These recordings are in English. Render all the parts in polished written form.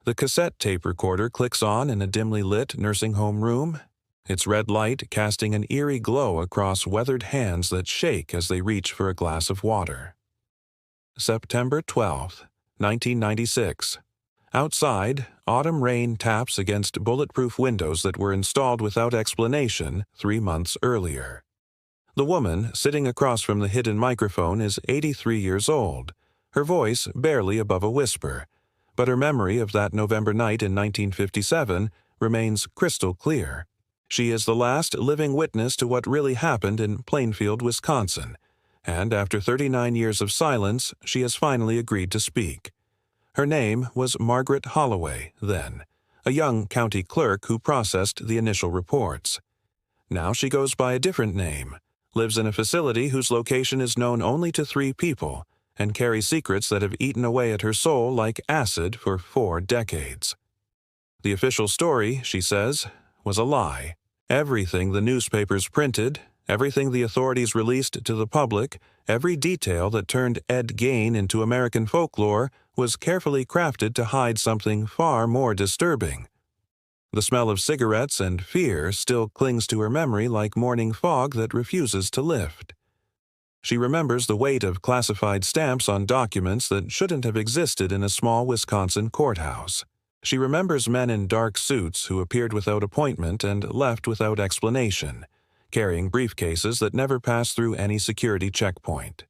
The cassette tape recorder clicks on in a dimly lit nursing home room, its red light casting an eerie glow across weathered hands that shake as they reach for a glass of water. September 12th, 1996. Outside, autumn rain taps against bulletproof windows that were installed without explanation 3 months earlier. The woman, sitting across from the hidden microphone, is 83 years old, her voice barely above a whisper, but her memory of that November night in 1957 remains crystal clear. She is the last living witness to what really happened in Plainfield, Wisconsin, and after 39 years of silence, she has finally agreed to speak. Her name was Margaret Holloway then, a young county clerk who processed the initial reports. Now she goes by a different name, lives in a facility whose location is known only to 3 people, and carries secrets that have eaten away at her soul like acid for 4 decades. The official story, she says, was a lie. Everything the newspapers printed, everything the authorities released to the public, every detail that turned Ed Gein into American folklore was carefully crafted to hide something far more disturbing. The smell of cigarettes and fear still clings to her memory like morning fog that refuses to lift. She remembers the weight of classified stamps on documents that shouldn't have existed in a small Wisconsin courthouse. She remembers men in dark suits who appeared without appointment and left without explanation, carrying briefcases that never passed through any security checkpoint.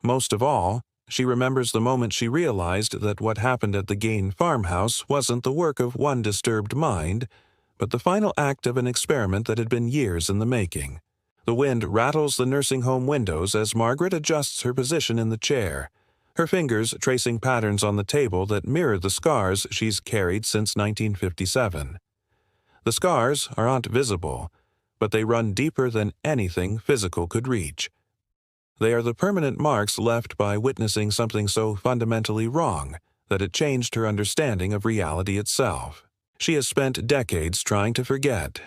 Most of all, she remembers the moment she realized that what happened at the Gein farmhouse wasn't the work of one disturbed mind, but the final act of an experiment that had been years in the making. The wind rattles the nursing home windows as Margaret adjusts her position in the chair, her fingers tracing patterns on the table that mirror the scars she's carried since 1957. The scars aren't visible, but they run deeper than anything physical could reach. They are the permanent marks left by witnessing something so fundamentally wrong that it changed her understanding of reality itself. She has spent decades trying to forget,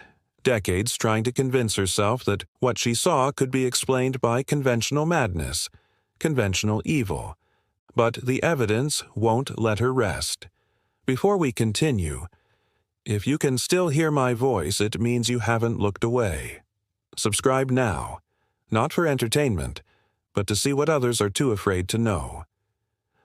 decades trying to convince herself that what she saw could be explained by conventional madness, conventional evil. But the evidence won't let her rest. Before we continue, if you can still hear my voice, it means you haven't looked away. Subscribe now, not for entertainment, but to see what others are too afraid to know.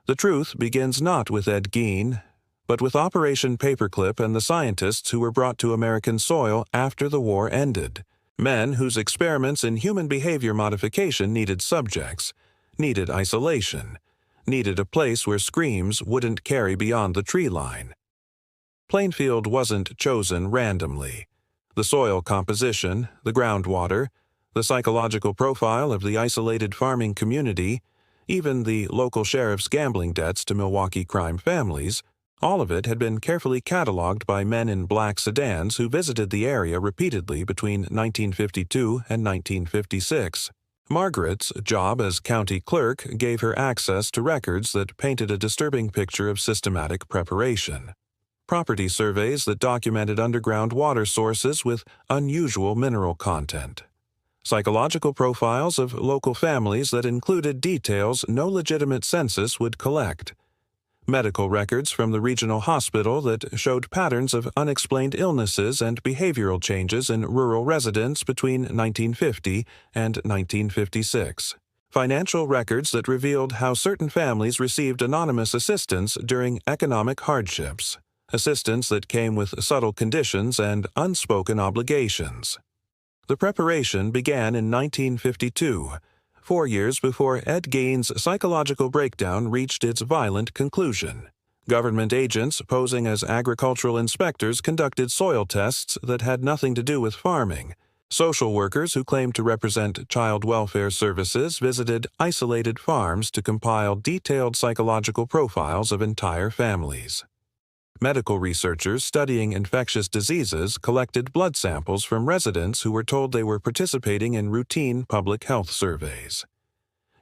The truth begins not with Ed Gein, but with Operation Paperclip and the scientists who were brought to American soil after the war ended. Men whose experiments in human behavior modification needed subjects, needed isolation, needed a place where screams wouldn't carry beyond the tree line. Plainfield wasn't chosen randomly. The soil composition, the groundwater, the psychological profile of the isolated farming community, even the local sheriff's gambling debts to Milwaukee crime families, all of it had been carefully cataloged by men in black sedans who visited the area repeatedly between 1952 and 1956. Margaret's job as county clerk gave her access to records that painted a disturbing picture of systematic preparation. Property surveys that documented underground water sources with unusual mineral content. Psychological profiles of local families that included details no legitimate census would collect. Medical records from the regional hospital that showed patterns of unexplained illnesses and behavioral changes in rural residents between 1950 and 1956. Financial records that revealed how certain families received anonymous assistance during economic hardships, assistance that came with subtle conditions and unspoken obligations. The preparation began in 1952, 4 years before Ed Gein's psychological breakdown reached its violent conclusion. Government agents posing as agricultural inspectors conducted soil tests that had nothing to do with farming. Social workers who claimed to represent child welfare services visited isolated farms to compile detailed psychological profiles of entire families. Medical researchers studying infectious diseases collected blood samples from residents who were told they were participating in routine public health surveys.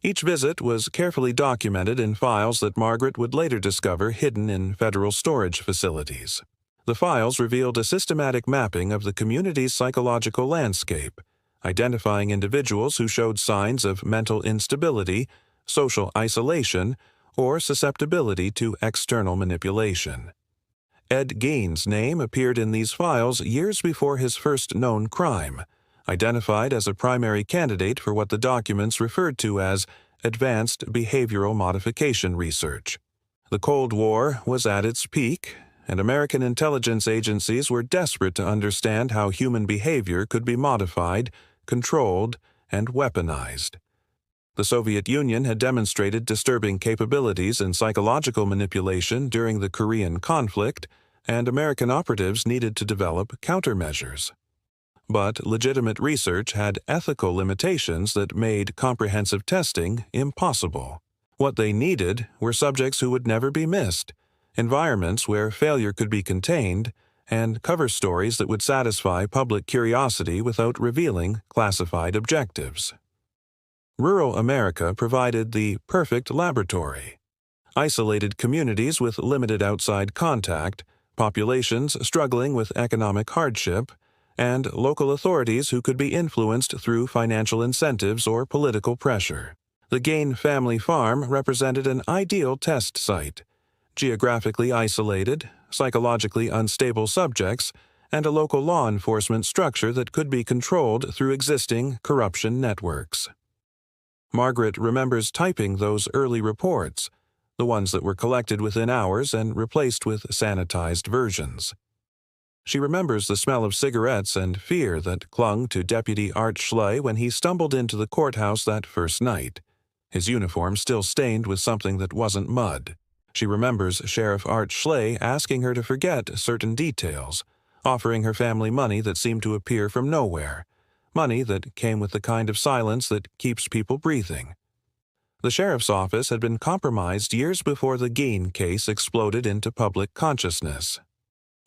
Each visit was carefully documented in files that Margaret would later discover hidden in federal storage facilities. The files revealed a systematic mapping of the community's psychological landscape, identifying individuals who showed signs of mental instability, social isolation, or susceptibility to external manipulation. Ed Gein's name appeared in these files years before his first known crime, identified as a primary candidate for what the documents referred to as advanced behavioral modification research. The Cold War was at its peak, and American intelligence agencies were desperate to understand how human behavior could be modified, controlled, and weaponized. The Soviet Union had demonstrated disturbing capabilities in psychological manipulation during the Korean conflict, and American operatives needed to develop countermeasures. But legitimate research had ethical limitations that made comprehensive testing impossible. What they needed were subjects who would never be missed, environments where failure could be contained, and cover stories that would satisfy public curiosity without revealing classified objectives. Rural America provided the perfect laboratory. Isolated communities with limited outside contact, populations struggling with economic hardship, and local authorities who could be influenced through financial incentives or political pressure. The Gein family farm represented an ideal test site: geographically isolated, psychologically unstable subjects, and a local law enforcement structure that could be controlled through existing corruption networks. Margaret remembers typing those early reports, the ones that were collected within hours and replaced with sanitized versions. She remembers the smell of cigarettes and fear that clung to Deputy Art Schley when he stumbled into the courthouse that first night, his uniform still stained with something that wasn't mud. She remembers Sheriff Art Schley asking her to forget certain details, offering her family money that seemed to appear from nowhere, money that came with the kind of silence that keeps people breathing. The sheriff's office had been compromised years before the Gein case exploded into public consciousness.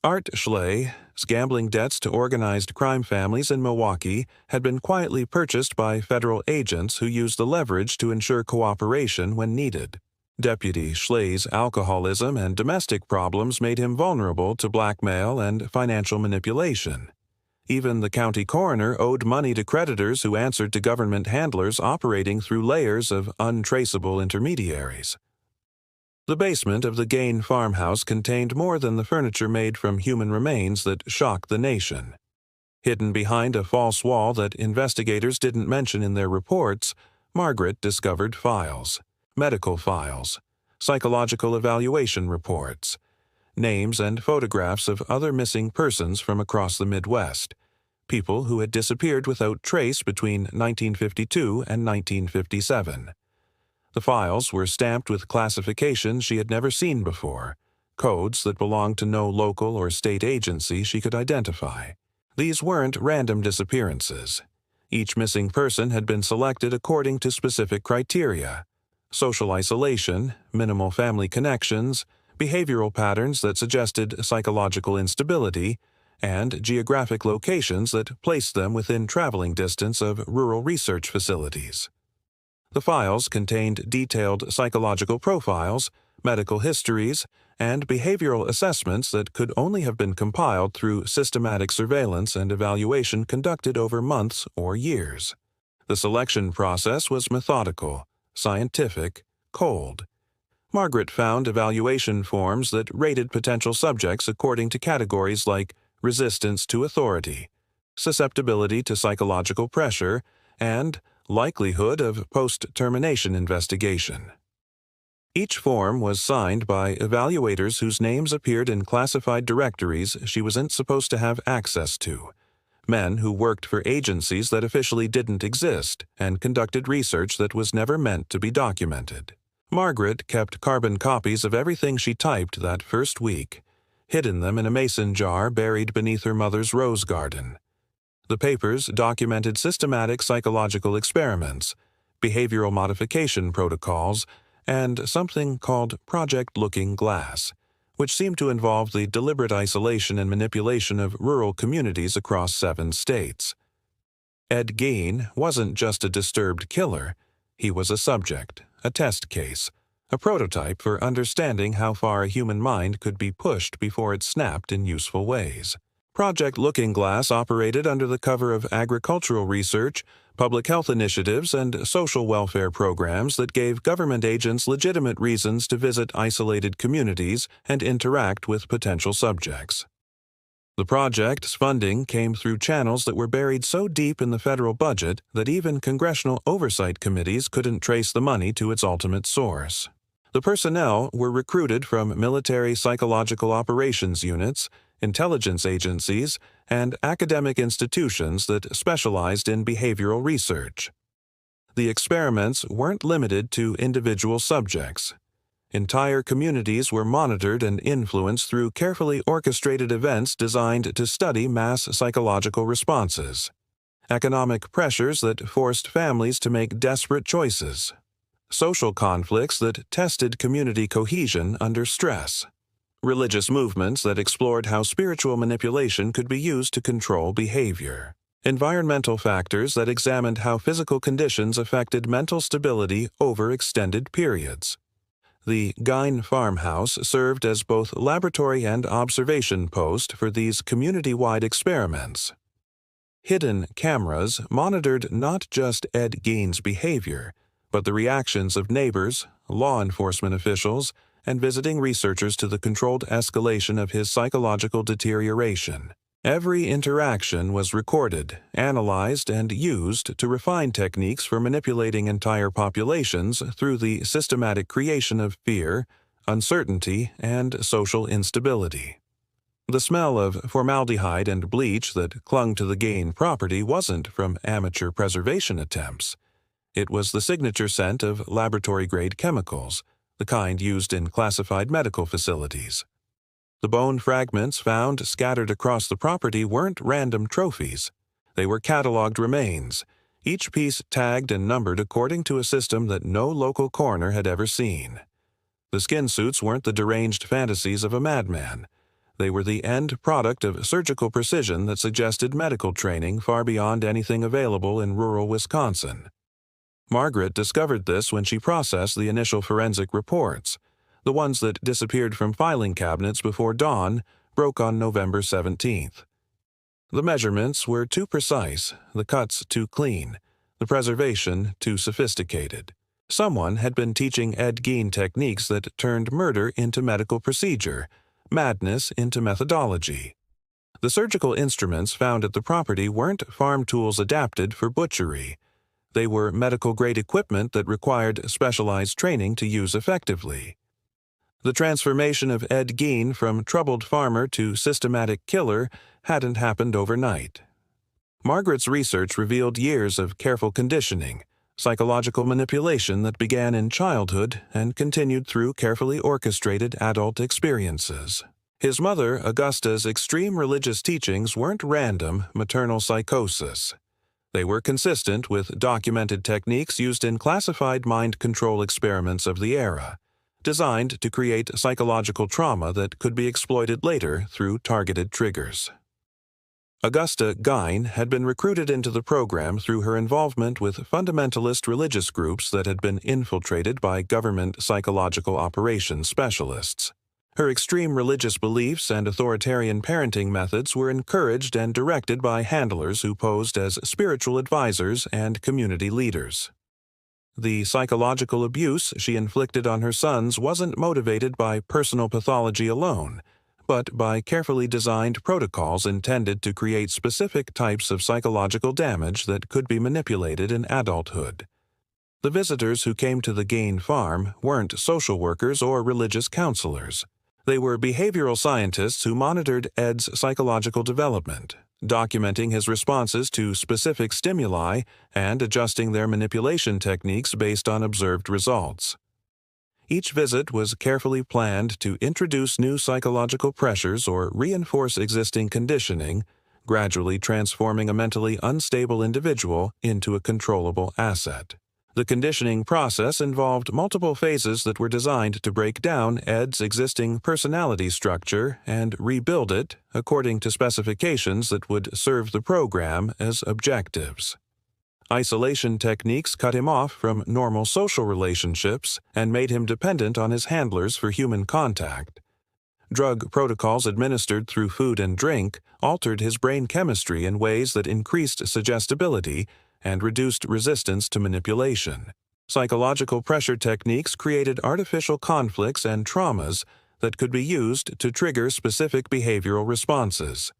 Art Schley's gambling debts to organized crime families in Milwaukee had been quietly purchased by federal agents who used the leverage to ensure cooperation when needed. Deputy Schley's alcoholism and domestic problems made him vulnerable to blackmail and financial manipulation. Even the county coroner owed money to creditors who answered to government handlers operating through layers of untraceable intermediaries. The basement of the Gein farmhouse contained more than the furniture made from human remains that shocked the nation. Hidden behind a false wall that investigators didn't mention in their reports, Margaret discovered files, medical files, psychological evaluation reports, names and photographs of other missing persons from across the Midwest, people who had disappeared without trace between 1952 and 1957. The files were stamped with classifications she had never seen before, codes that belonged to no local or state agency she could identify. These weren't random disappearances. Each missing person had been selected according to specific criteria: social isolation, minimal family connections, behavioral patterns that suggested psychological instability, and geographic locations that placed them within traveling distance of rural research facilities. The files contained detailed psychological profiles, medical histories, and behavioral assessments that could only have been compiled through systematic surveillance and evaluation conducted over months or years. The selection process was methodical, scientific, cold. Margaret found evaluation forms that rated potential subjects according to categories like resistance to authority, susceptibility to psychological pressure, and likelihood of post-termination investigation. Each form was signed by evaluators whose names appeared in classified directories she wasn't supposed to have access to, men who worked for agencies that officially didn't exist and conducted research that was never meant to be documented. Margaret kept carbon copies of everything she typed that first week, hidden them in a mason jar buried beneath her mother's rose garden. The papers documented systematic psychological experiments, behavioral modification protocols, and something called Project Looking Glass, which seemed to involve the deliberate isolation and manipulation of rural communities across 7 states. Ed Gein wasn't just a disturbed killer. He was a subject, a test case, a prototype for understanding how far a human mind could be pushed before it snapped in useful ways. Project Looking Glass operated under the cover of agricultural research, public health initiatives, and social welfare programs that gave government agents legitimate reasons to visit isolated communities and interact with potential subjects. The project's funding came through channels that were buried so deep in the federal budget that even congressional oversight committees couldn't trace the money to its ultimate source. The personnel were recruited from military psychological operations units, intelligence agencies, and academic institutions that specialized in behavioral research. The experiments weren't limited to individual subjects. Entire communities were monitored and influenced through carefully orchestrated events designed to study mass psychological responses, economic pressures that forced families to make desperate choices, social conflicts that tested community cohesion under stress, religious movements that explored how spiritual manipulation could be used to control behavior, environmental factors that examined how physical conditions affected mental stability over extended periods. The Gein farmhouse served as both laboratory and observation post for these community-wide experiments. Hidden cameras monitored not just Ed Gein's behavior, but the reactions of neighbors, law enforcement officials, and visiting researchers to the controlled escalation of his psychological deterioration. Every interaction was recorded, analyzed, and used to refine techniques for manipulating entire populations through the systematic creation of fear, uncertainty, and social instability. The smell of formaldehyde and bleach that clung to the Gein property wasn't from amateur preservation attempts. It was the signature scent of laboratory-grade chemicals, the kind used in classified medical facilities. The bone fragments found scattered across the property weren't random trophies. They were cataloged remains, each piece tagged and numbered according to a system that no local coroner had ever seen. The skin suits weren't the deranged fantasies of a madman. They were the end product of surgical precision that suggested medical training far beyond anything available in rural Wisconsin. Margaret discovered this when she processed the initial forensic reports. The ones that disappeared from filing cabinets before dawn broke on November 17th. The measurements were too precise, the cuts too clean, the preservation too sophisticated. Someone had been teaching Ed Gein techniques that turned murder into medical procedure, madness into methodology. The surgical instruments found at the property weren't farm tools adapted for butchery. They were medical-grade equipment that required specialized training to use effectively. The transformation of Ed Gein from troubled farmer to systematic killer hadn't happened overnight. Margaret's research revealed years of careful conditioning, psychological manipulation that began in childhood and continued through carefully orchestrated adult experiences. His mother, Augusta's extreme religious teachings weren't random maternal psychosis. They were consistent with documented techniques used in classified mind control experiments of the era, designed to create psychological trauma that could be exploited later through targeted triggers. Augusta Gein had been recruited into the program through her involvement with fundamentalist religious groups that had been infiltrated by government psychological operations specialists. Her extreme religious beliefs and authoritarian parenting methods were encouraged and directed by handlers who posed as spiritual advisors and community leaders. The psychological abuse she inflicted on her sons wasn't motivated by personal pathology alone, but by carefully designed protocols intended to create specific types of psychological damage that could be manipulated in adulthood. The visitors who came to the Gein farm weren't social workers or religious counselors. They were behavioral scientists who monitored Ed's psychological development, documenting his responses to specific stimuli and adjusting their manipulation techniques based on observed results. Each visit was carefully planned to introduce new psychological pressures or reinforce existing conditioning, gradually transforming a mentally unstable individual into a controllable asset. The conditioning process involved multiple phases that were designed to break down Ed's existing personality structure and rebuild it according to specifications that would serve the program as objectives. Isolation techniques cut him off from normal social relationships and made him dependent on his handlers for human contact. Drug protocols administered through food and drink altered his brain chemistry in ways that increased suggestibility and reduced resistance to manipulation. Psychological pressure techniques created artificial conflicts and traumas that could be used to trigger specific behavioral responses.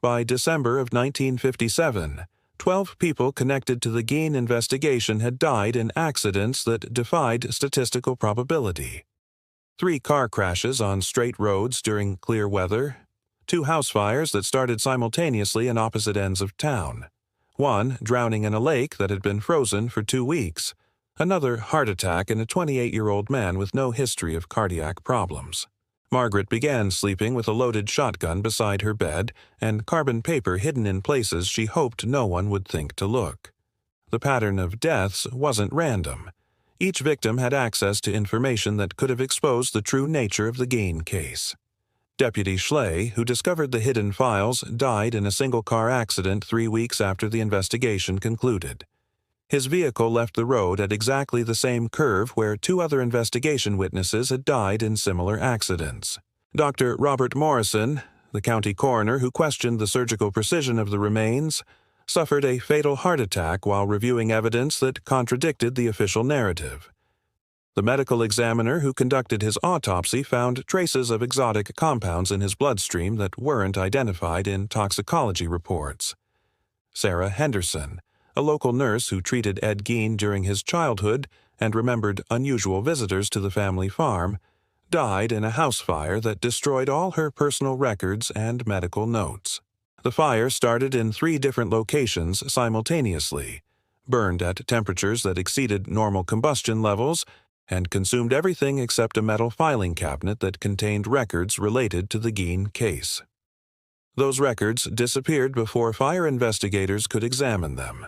By December of 1957, 12 people connected to the Gein investigation had died in accidents that defied statistical probability. 3 car crashes on straight roads during clear weather, 2 house fires that started simultaneously in opposite ends of town, 1 drowning in a lake that had been frozen for 2 weeks, another heart attack in a 28-year-old man with no history of cardiac problems. Margaret began sleeping with a loaded shotgun beside her bed and carbon paper hidden in places she hoped no one would think to look. The pattern of deaths wasn't random. Each victim had access to information that could have exposed the true nature of the Gein case. Deputy Schley, who discovered the hidden files, died in a single-car accident 3 weeks after the investigation concluded. His vehicle left the road at exactly the same curve where 2 other investigation witnesses had died in similar accidents. Dr. Robert Morrison, the county coroner who questioned the surgical precision of the remains, suffered a fatal heart attack while reviewing evidence that contradicted the official narrative. The medical examiner who conducted his autopsy found traces of exotic compounds in his bloodstream that weren't identified in toxicology reports. Sarah Henderson, a local nurse who treated Ed Gein during his childhood and remembered unusual visitors to the family farm, died in a house fire that destroyed all her personal records and medical notes. The fire started in 3 different locations simultaneously, burned at temperatures that exceeded normal combustion levels, and consumed everything except a metal filing cabinet that contained records related to the Gein case. Those records disappeared before fire investigators could examine them.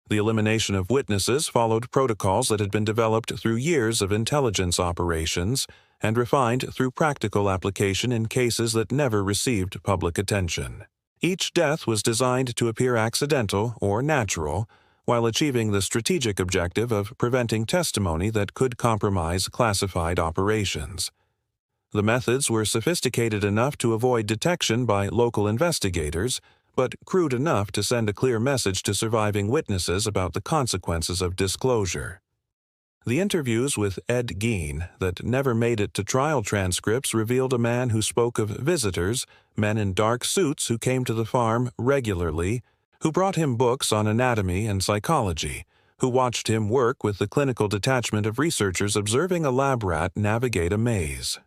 The elimination of witnesses followed protocols that had been developed through years of intelligence operations and refined through practical application in cases that never received public attention. Each death was designed to appear accidental or natural, while achieving the strategic objective of preventing testimony that could compromise classified operations. The methods were sophisticated enough to avoid detection by local investigators, but crude enough to send a clear message to surviving witnesses about the consequences of disclosure. The interviews with Ed Gein that never made it to trial transcripts revealed a man who spoke of visitors, men in dark suits who came to the farm regularly, who brought him books on anatomy and psychology, who watched him work with the clinical detachment of researchers observing a lab rat navigate a maze.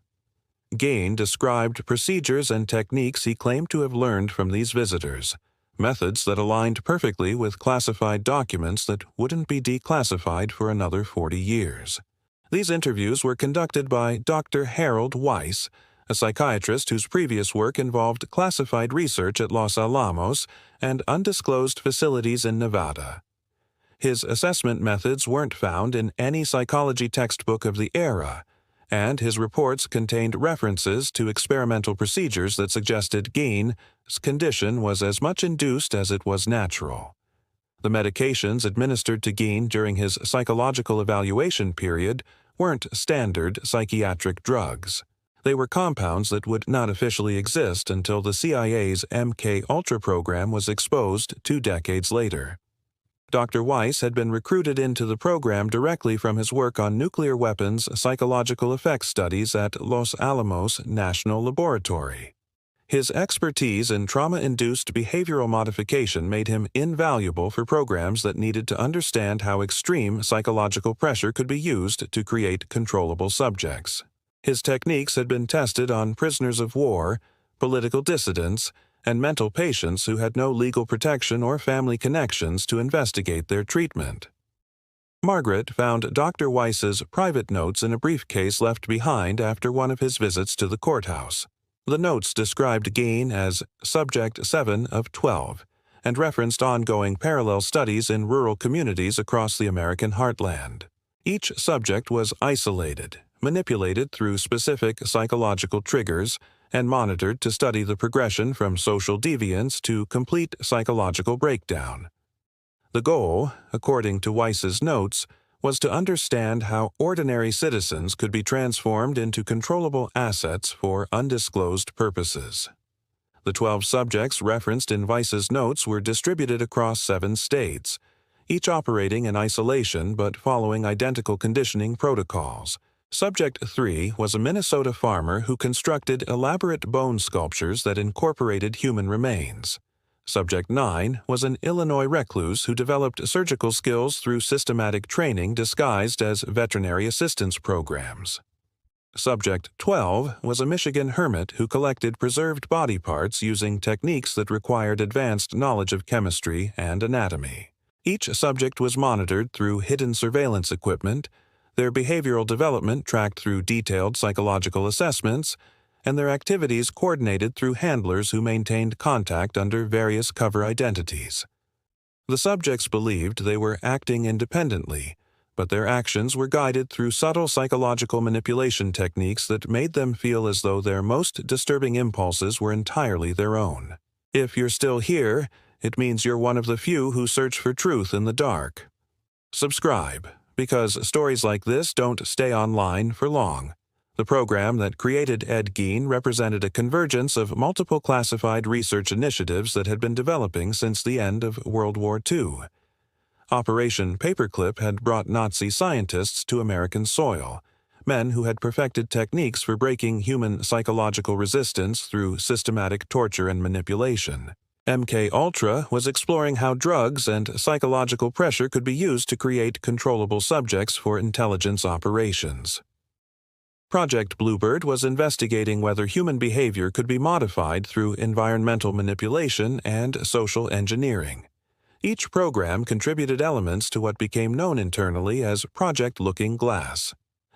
Gein described procedures and techniques he claimed to have learned from these visitors, methods that aligned perfectly with classified documents that wouldn't be declassified for another 40 years. These interviews were conducted by Dr. Harold Weiss, a psychiatrist whose previous work involved classified research at Los Alamos and undisclosed facilities in Nevada. His assessment methods weren't found in any psychology textbook of the era, and his reports contained references to experimental procedures that suggested Gein's condition was as much induced as it was natural. The medications administered to Gein during his psychological evaluation period weren't standard psychiatric drugs. They were compounds that would not officially exist until the CIA's MK-Ultra program was exposed 2 decades later. Dr. Weiss had been recruited into the program directly from his work on nuclear weapons psychological effects studies at Los Alamos National Laboratory. His expertise in trauma-induced behavioral modification made him invaluable for programs that needed to understand how extreme psychological pressure could be used to create controllable subjects. His techniques had been tested on prisoners of war, political dissidents, and mental patients who had no legal protection or family connections to investigate their treatment. Margaret found Dr. Weiss's private notes in a briefcase left behind after one of his visits to the courthouse. The notes described Gein as Subject 7 of 12 and referenced ongoing parallel studies in rural communities across the American heartland. Each subject was isolated, manipulated through specific psychological triggers, and monitored to study the progression from social deviance to complete psychological breakdown. The goal, according to Weiss's notes, was to understand how ordinary citizens could be transformed into controllable assets for undisclosed purposes. The 12 subjects referenced in Weiss's notes were distributed across 7 states, each operating in isolation but following identical conditioning protocols. Subject 3 was a Minnesota farmer who constructed elaborate bone sculptures that incorporated human remains. Subject 9 was an Illinois recluse who developed surgical skills through systematic training disguised as veterinary assistance programs. Subject 12 was a Michigan hermit who collected preserved body parts using techniques that required advanced knowledge of chemistry and anatomy. Each subject was monitored through hidden surveillance equipment, their behavioral development tracked through detailed psychological assessments, and their activities coordinated through handlers who maintained contact under various cover identities. The subjects believed they were acting independently, but their actions were guided through subtle psychological manipulation techniques that made them feel as though their most disturbing impulses were entirely their own. If you're still here, it means you're one of the few who search for truth in the dark. Subscribe, because stories like this don't stay online for long. The program that created Ed Gein represented a convergence of multiple classified research initiatives that had been developing since the end of World War II. Operation Paperclip had brought Nazi scientists to American soil, men who had perfected techniques for breaking human psychological resistance through systematic torture and manipulation. MK Ultra was exploring how drugs and psychological pressure could be used to create controllable subjects for intelligence operations. Project Bluebird was investigating whether human behavior could be modified through environmental manipulation and social engineering. Each program contributed elements to what became known internally as Project Looking Glass,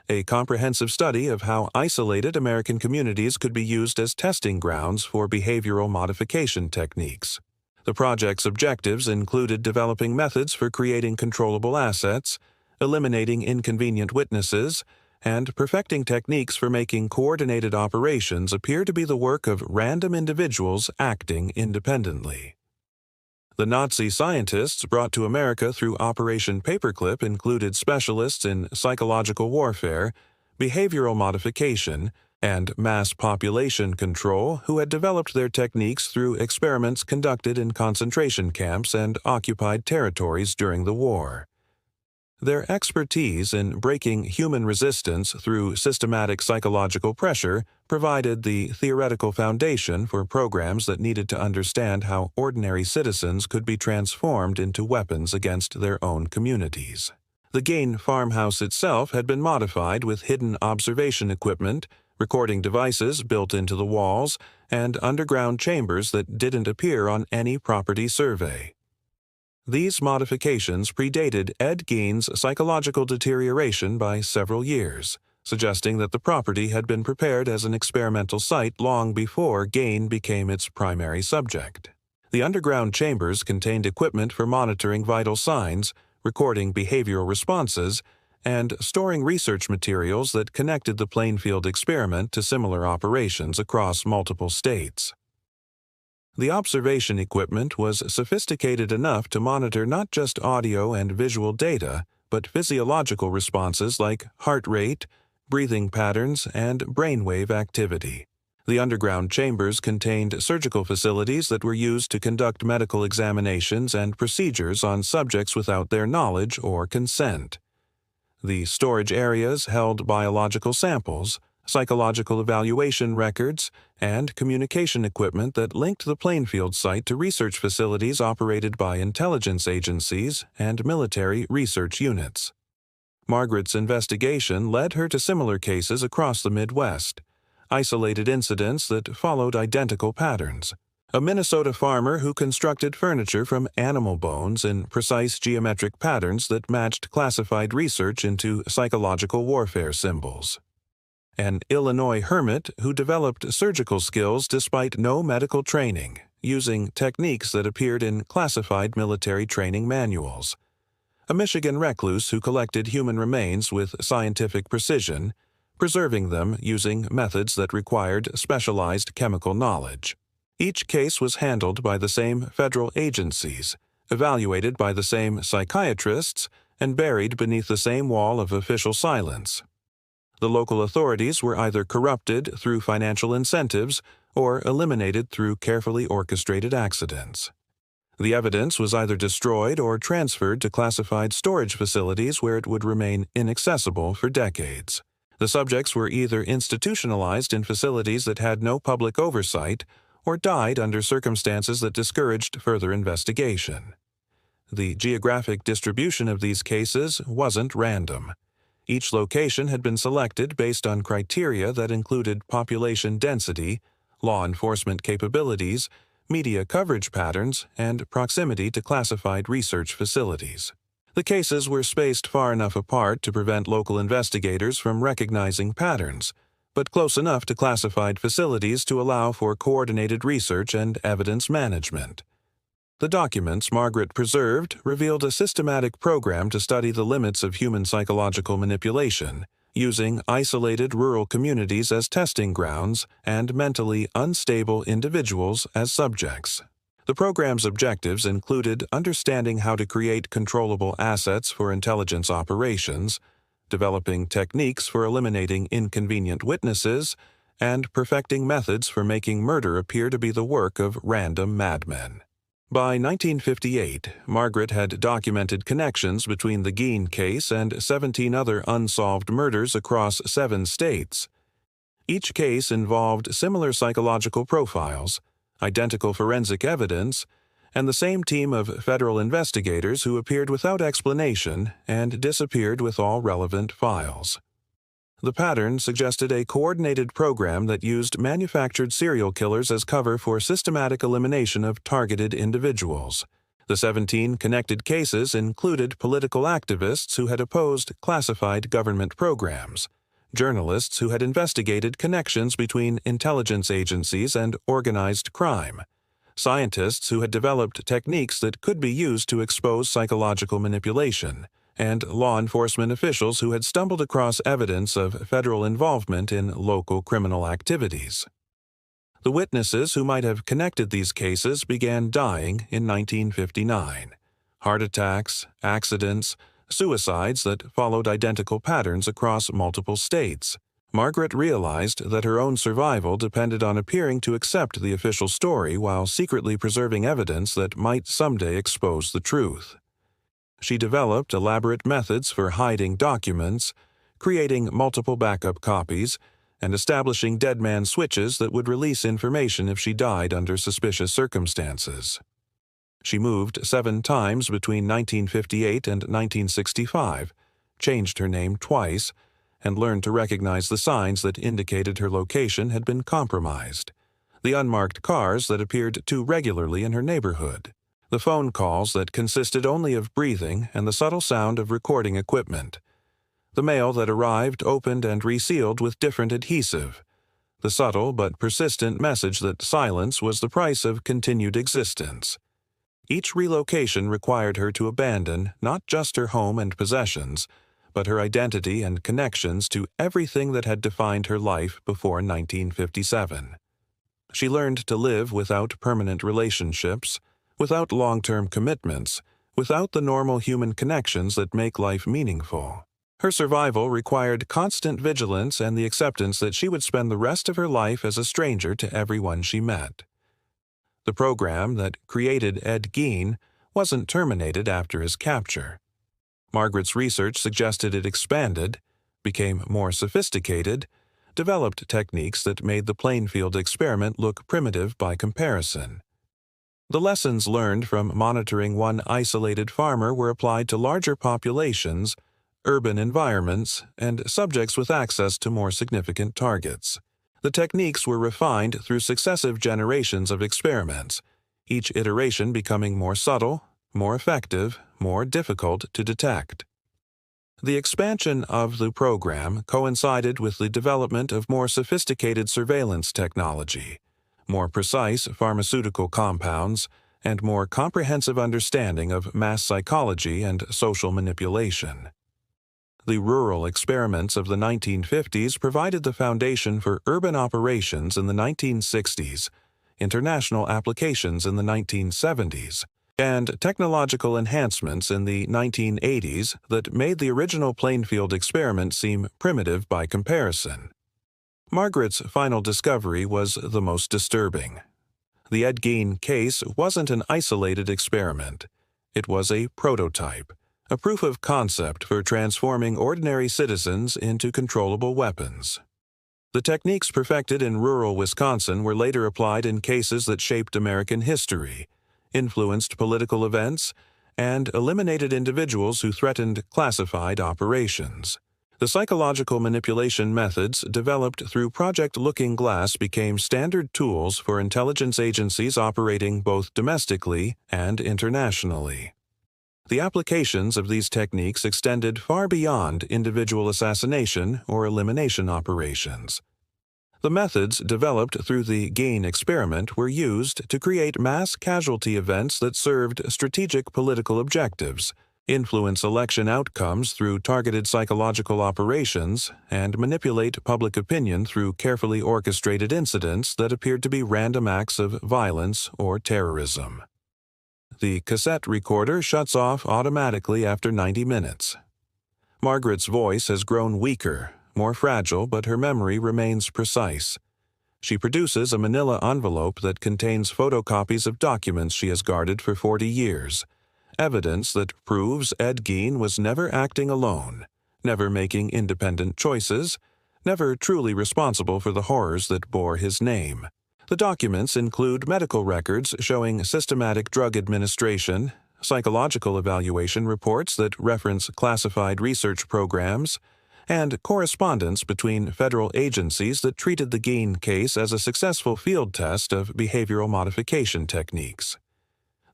a comprehensive study of how isolated American communities could be used as testing grounds for behavioral modification techniques. The project's objectives included developing methods for creating controllable assets, eliminating inconvenient witnesses, and perfecting techniques for making coordinated operations appear to be the work of random individuals acting independently. The Nazi scientists brought to America through Operation Paperclip included specialists in psychological warfare, behavioral modification, and mass population control who had developed their techniques through experiments conducted in concentration camps and occupied territories during the war. Their expertise in breaking human resistance through systematic psychological pressure provided the theoretical foundation for programs that needed to understand how ordinary citizens could be transformed into weapons against their own communities. The Gein farmhouse itself had been modified with hidden observation equipment, recording devices built into the walls, and underground chambers that didn't appear on any property survey. These modifications predated Ed Gein's psychological deterioration by several years, suggesting that the property had been prepared as an experimental site long before Gein became its primary subject. The underground chambers contained equipment for monitoring vital signs, recording behavioral responses, and storing research materials that connected the Plainfield experiment to similar operations across multiple states. The observation equipment was sophisticated enough to monitor not just audio and visual data, but physiological responses like heart rate, breathing patterns, and brainwave activity. The underground chambers contained surgical facilities that were used to conduct medical examinations and procedures on subjects without their knowledge or consent. The storage areas held biological samples, psychological evaluation records, and communication equipment that linked the Plainfield site to research facilities operated by intelligence agencies and military research units. Margaret's investigation led her to similar cases across the Midwest, isolated incidents that followed identical patterns. A Minnesota farmer who constructed furniture from animal bones in precise geometric patterns that matched classified research into psychological warfare symbols. An Illinois hermit who developed surgical skills despite no medical training, using techniques that appeared in classified military training manuals. A Michigan recluse who collected human remains with scientific precision, preserving them using methods that required specialized chemical knowledge. Each case was handled by the same federal agencies, evaluated by the same psychiatrists, and buried beneath the same wall of official silence. The local authorities were either corrupted through financial incentives or eliminated through carefully orchestrated accidents. The evidence was either destroyed or transferred to classified storage facilities where it would remain inaccessible for decades. The subjects were either institutionalized in facilities that had no public oversight or died under circumstances that discouraged further investigation. The geographic distribution of these cases wasn't random. Each location had been selected based on criteria that included population density, law enforcement capabilities, media coverage patterns, and proximity to classified research facilities. The cases were spaced far enough apart to prevent local investigators from recognizing patterns, but close enough to classified facilities to allow for coordinated research and evidence management. The documents Margaret preserved revealed a systematic program to study the limits of human psychological manipulation, using isolated rural communities as testing grounds and mentally unstable individuals as subjects. The program's objectives included understanding how to create controllable assets for intelligence operations, developing techniques for eliminating inconvenient witnesses, and perfecting methods for making murder appear to be the work of random madmen. By 1958, Margaret had documented connections between the Gein case and 17 other unsolved murders across 7 states. Each case involved similar psychological profiles, identical forensic evidence, and the same team of federal investigators who appeared without explanation and disappeared with all relevant files. The pattern suggested a coordinated program that used manufactured serial killers as cover for systematic elimination of targeted individuals. The 17 connected cases included political activists who had opposed classified government programs, journalists who had investigated connections between intelligence agencies and organized crime, scientists who had developed techniques that could be used to expose psychological manipulation, and law enforcement officials who had stumbled across evidence of federal involvement in local criminal activities. The witnesses who might have connected these cases began dying in 1959. Heart attacks, accidents, suicides that followed identical patterns across multiple states. Margaret realized that her own survival depended on appearing to accept the official story while secretly preserving evidence that might someday expose the truth. She developed elaborate methods for hiding documents, creating multiple backup copies, and establishing dead man switches that would release information if she died under suspicious circumstances. She moved 7 times between 1958 and 1965, changed her name twice, and learned to recognize the signs that indicated her location had been compromised, the unmarked cars that appeared too regularly in her neighborhood, the phone calls that consisted only of breathing and the subtle sound of recording equipment, the mail that arrived opened and resealed with different adhesive, the subtle but persistent message that silence was the price of continued existence. Each relocation required her to abandon not just her home and possessions, but her identity and connections to everything that had defined her life before 1957. She learned to live without permanent relationships, without long-term commitments, without the normal human connections that make life meaningful. Her survival required constant vigilance and the acceptance that she would spend the rest of her life as a stranger to everyone she met. The program that created Ed Gein wasn't terminated after his capture. Margaret's research suggested it expanded, became more sophisticated, developed techniques that made the Plainfield experiment look primitive by comparison. The lessons learned from monitoring one isolated farmer were applied to larger populations, urban environments, and subjects with access to more significant targets. The techniques were refined through successive generations of experiments, each iteration becoming more subtle, more effective, more difficult to detect. The expansion of the program coincided with the development of more sophisticated surveillance technology, more precise pharmaceutical compounds, and more comprehensive understanding of mass psychology and social manipulation. The rural experiments of the 1950s provided the foundation for urban operations in the 1960s, international applications in the 1970s, and technological enhancements in the 1980s that made the original Plainfield experiment seem primitive by comparison. Margaret's final discovery was the most disturbing. The Ed Gein case wasn't an isolated experiment. It was a prototype, a proof of concept for transforming ordinary citizens into controllable weapons. The techniques perfected in rural Wisconsin were later applied in cases that shaped American history, influenced political events, and eliminated individuals who threatened classified operations. The psychological manipulation methods developed through Project Looking Glass became standard tools for intelligence agencies operating both domestically and internationally. The applications of these techniques extended far beyond individual assassination or elimination operations. The methods developed through the Gein experiment were used to create mass casualty events that served strategic political objectives, influence election outcomes through targeted psychological operations, and manipulate public opinion through carefully orchestrated incidents that appeared to be random acts of violence or terrorism. The cassette recorder shuts off automatically after 90 minutes. Margaret's voice has grown weaker, more fragile, but her memory remains precise. She produces a manila envelope that contains photocopies of documents she has guarded for 40 years, evidence that proves Ed Gein was never acting alone, never making independent choices, never truly responsible for the horrors that bore his name. The documents include medical records showing systematic drug administration, psychological evaluation reports that reference classified research programs, and correspondence between federal agencies that treated the Gein case as a successful field test of behavioral modification techniques.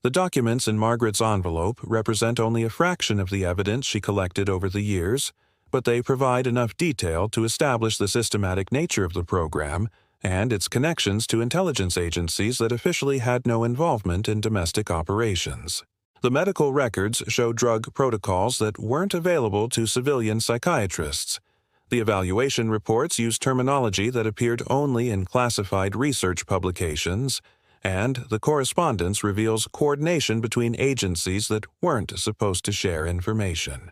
The documents in Margaret's envelope represent only a fraction of the evidence she collected over the years, but they provide enough detail to establish the systematic nature of the program and its connections to intelligence agencies that officially had no involvement in domestic operations. The medical records show drug protocols that weren't available to civilian psychiatrists. The evaluation reports use terminology that appeared only in classified research publications, and the correspondence reveals coordination between agencies that weren't supposed to share information.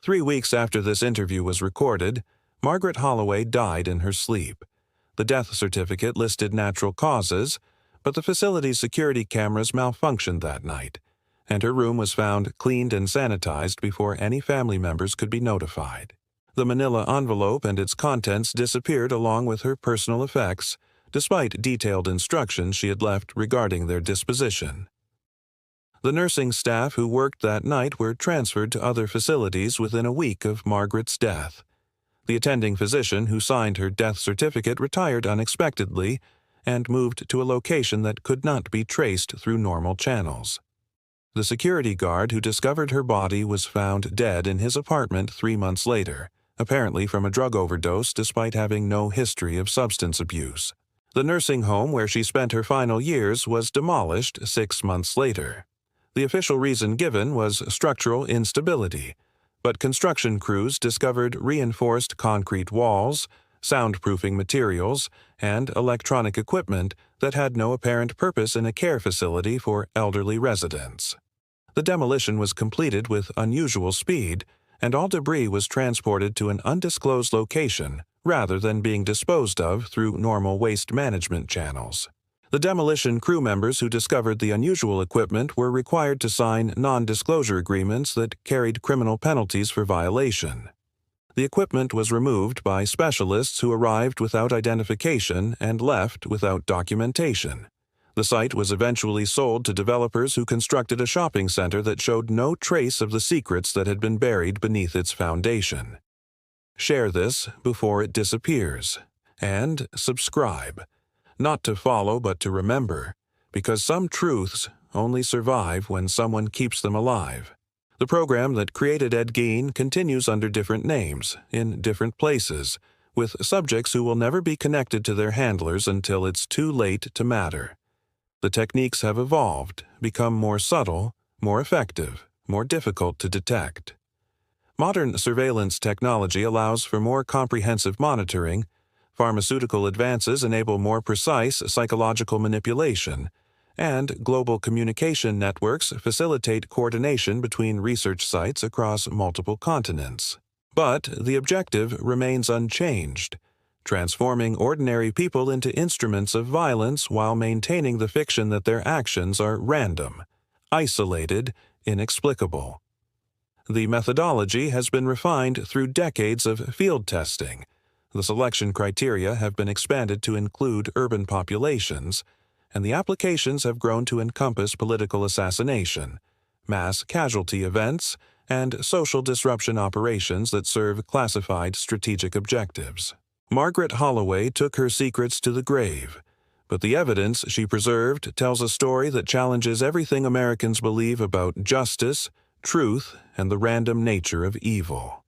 3 weeks after this interview was recorded, Margaret Holloway died in her sleep. The death certificate listed natural causes, but the facility's security cameras malfunctioned that night, and her room was found cleaned and sanitized before any family members could be notified. The manila envelope and its contents disappeared along with her personal effects, despite detailed instructions she had left regarding their disposition. The nursing staff who worked that night were transferred to other facilities within a week of Margaret's death. The attending physician who signed her death certificate retired unexpectedly and moved to a location that could not be traced through normal channels. The security guard who discovered her body was found dead in his apartment 3 months later, apparently from a drug overdose despite having no history of substance abuse. The nursing home where she spent her final years was demolished 6 months later. The official reason given was structural instability, but construction crews discovered reinforced concrete walls, soundproofing materials, and electronic equipment that had no apparent purpose in a care facility for elderly residents. The demolition was completed with unusual speed, and all debris was transported to an undisclosed location rather than being disposed of through normal waste management channels. The demolition crew members who discovered the unusual equipment were required to sign non-disclosure agreements that carried criminal penalties for violation. The equipment was removed by specialists who arrived without identification and left without documentation. The site was eventually sold to developers who constructed a shopping center that showed no trace of the secrets that had been buried beneath its foundation. Share this before it disappears, and subscribe. Not to follow but to remember, because some truths only survive when someone keeps them alive. The program that created Ed Gein continues under different names, in different places, with subjects who will never be connected to their handlers until it's too late to matter. The techniques have evolved, become more subtle, more effective, more difficult to detect. Modern surveillance technology allows for more comprehensive monitoring. Pharmaceutical advances enable more precise psychological manipulation, and global communication networks facilitate coordination between research sites across multiple continents. But the objective remains unchanged: transforming ordinary people into instruments of violence while maintaining the fiction that their actions are random, isolated, inexplicable. The methodology has been refined through decades of field testing. The selection criteria have been expanded to include urban populations, and the applications have grown to encompass political assassination, mass casualty events, and social disruption operations that serve classified strategic objectives. Margaret Holloway took her secrets to the grave, but the evidence she preserved tells a story that challenges everything Americans believe about justice, truth, and the random nature of evil.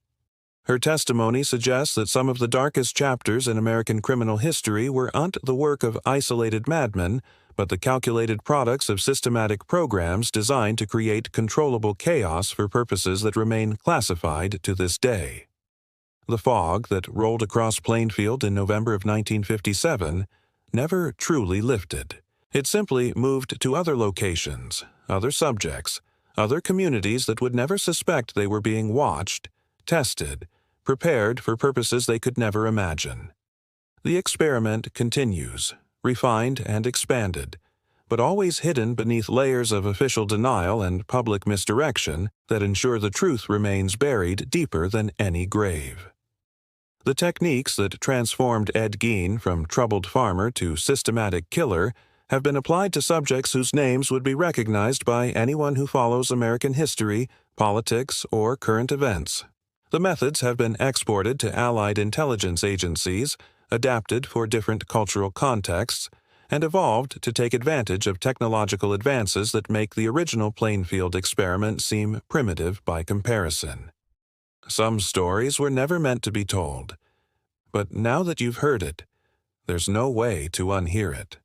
Her testimony suggests that some of the darkest chapters in American criminal history weren't the work of isolated madmen, but the calculated products of systematic programs designed to create controllable chaos for purposes that remain classified to this day. The fog that rolled across Plainfield in November of 1957 never truly lifted. It simply moved to other locations, other subjects, other communities that would never suspect they were being watched, tested, prepared for purposes they could never imagine. The experiment continues, refined and expanded, but always hidden beneath layers of official denial and public misdirection that ensure the truth remains buried deeper than any grave. The techniques that transformed Ed Gein from troubled farmer to systematic killer have been applied to subjects whose names would be recognized by anyone who follows American history, politics, or current events. The methods have been exported to allied intelligence agencies, adapted for different cultural contexts, and evolved to take advantage of technological advances that make the original Plainfield experiment seem primitive by comparison. Some stories were never meant to be told, but now that you've heard it, there's no way to unhear it.